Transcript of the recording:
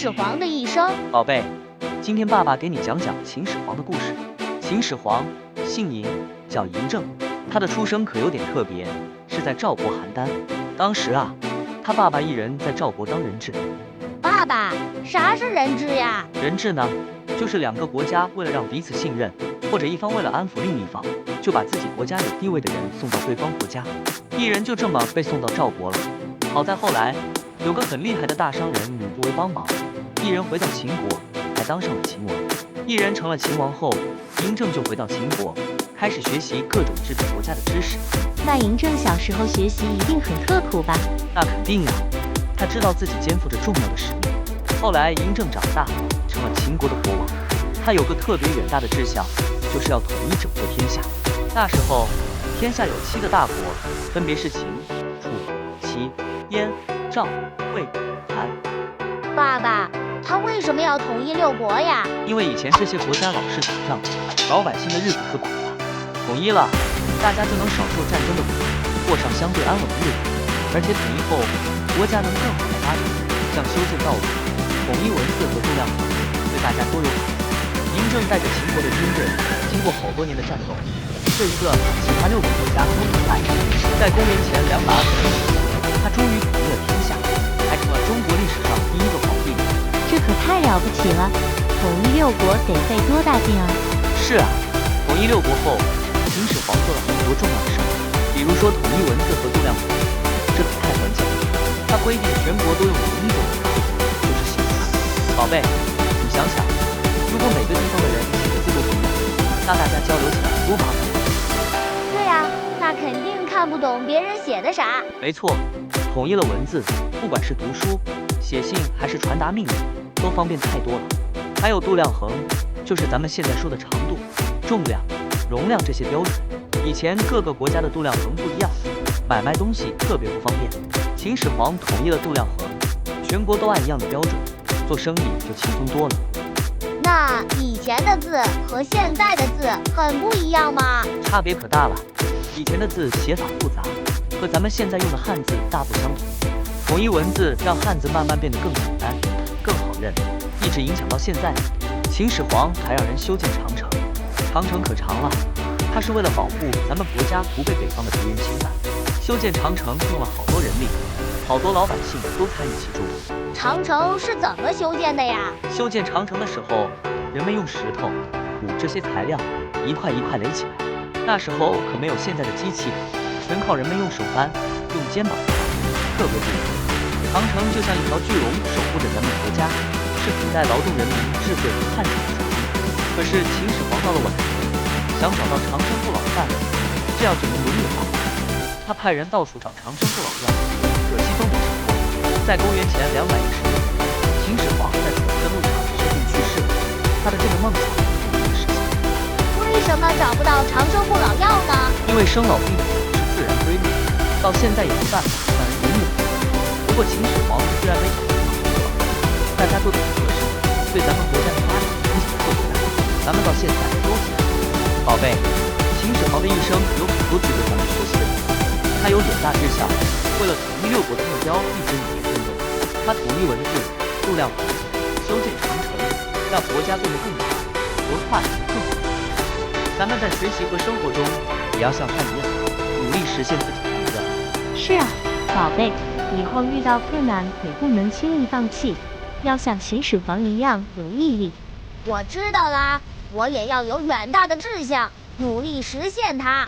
始皇的一生。宝贝，今天爸爸给你讲讲秦始皇的故事。秦始皇姓嬴，叫嬴政，他的出生可有点特别，是在赵国邯郸。当时啊，他爸爸一人在赵国当人质。爸爸，啥是人质呀？人质呢，就是两个国家为了让彼此信任，或者一方为了安抚另一方，就把自己国家有地位的人送到对方国家。一人就这么被送到赵国了。好在后来有个很厉害的大商人吕不韦帮忙，一人回到秦国，还当上了秦王。一人成了秦王后，嬴政就回到秦国，开始学习各种治理国家的知识。那嬴政小时候学习一定很刻苦吧？那肯定呀，他知道自己肩负着重要的使命。后来嬴政长大，成了秦国的国王。他有个特别远大的志向，就是要统一整个天下。那时候，天下有7个大国，分别是秦、楚、齐、燕、赵、魏、韩。爸爸，他为什么要统一6国呀？因为以前这些国家老是打仗，老百姓的日子可苦了。统一了，大家就能少受战争的苦，过上相对安稳的日子。而且统一后，国家能更好的发展，像修建道路、统一文字和度量衡，对大家都有好处。嬴政带着秦国的军队，经过好多年的战斗，这一个其他6个国家都不败。在公元前220年，他终于统一了天下，还成了中国历史上第一个皇帝。这可太了不起了！统一6国得费多大劲啊！是啊，统一6国后，秦始皇做了很多重要的事，比如说统一文字和度量衡，这可太关键了。他规定全国都用同一种文字，就是写字。宝贝，你想想，如果每个地方的人写的字都不一样，那大家交流起来多麻烦。对呀，那肯定看不懂别人写的啥。没错，统一了文字，不管是读书、写信还是传达命令，都方便太多了。还有度量衡，就是咱们现在说的长度、重量、容量这些标准。以前各个国家的度量衡不一样，买卖东西特别不方便。秦始皇统一了度量衡，全国都按一样的标准，做生意就轻松多了。那以前的字和现在的字很不一样吗？差别可大了。以前的字写法复杂，和咱们现在用的汉字大不相同。统一文字让汉字慢慢变得更简单、更好认，一直影响到现在。秦始皇还让人修建长城，长城可长了，它是为了保护咱们国家不被北方的敌人侵犯。修建长城用了好多人力，好多老百姓都参与其中。长城是怎么修建的呀？修建长城的时候，人们用石头、土这些材料一块一块垒起来。那时候可没有现在的机器，全靠人们用手搬、用肩膀扛，特别不容易。长城就像一条巨龙守护着咱们国家，是古代劳动人民智慧和汗水的产物。可是秦始皇到了晚年，想找到长生不老饭，这样就能容易化。他派人到处找长生不老药，可惜都没成功。在公元前210年，秦始皇在走的路上生病去世了，他的这个梦想就没实现。为什么找不到长生不老药呢？因为生老病死是自然规律，到现在也没办法让人永远活着。不过秦始皇虽然没找到长生不老药，大家都挺合适，对咱们国家的发展影响特别大，咱们到现在都记得。宝贝，秦始皇的一生有很多值得咱们学习的地方。他有远大志向，为了统一6国的目标一直努力奋斗。他统一文字、度量衡，修建长城，让国家变得更大、更快、更好。咱们在学习和生活中，也要像他一样，努力实现自己的目标。是啊，宝贝，以后遇到困难可不能轻易放弃，要像秦始皇一样有毅力。我知道啦，我也要有远大的志向，努力实现它。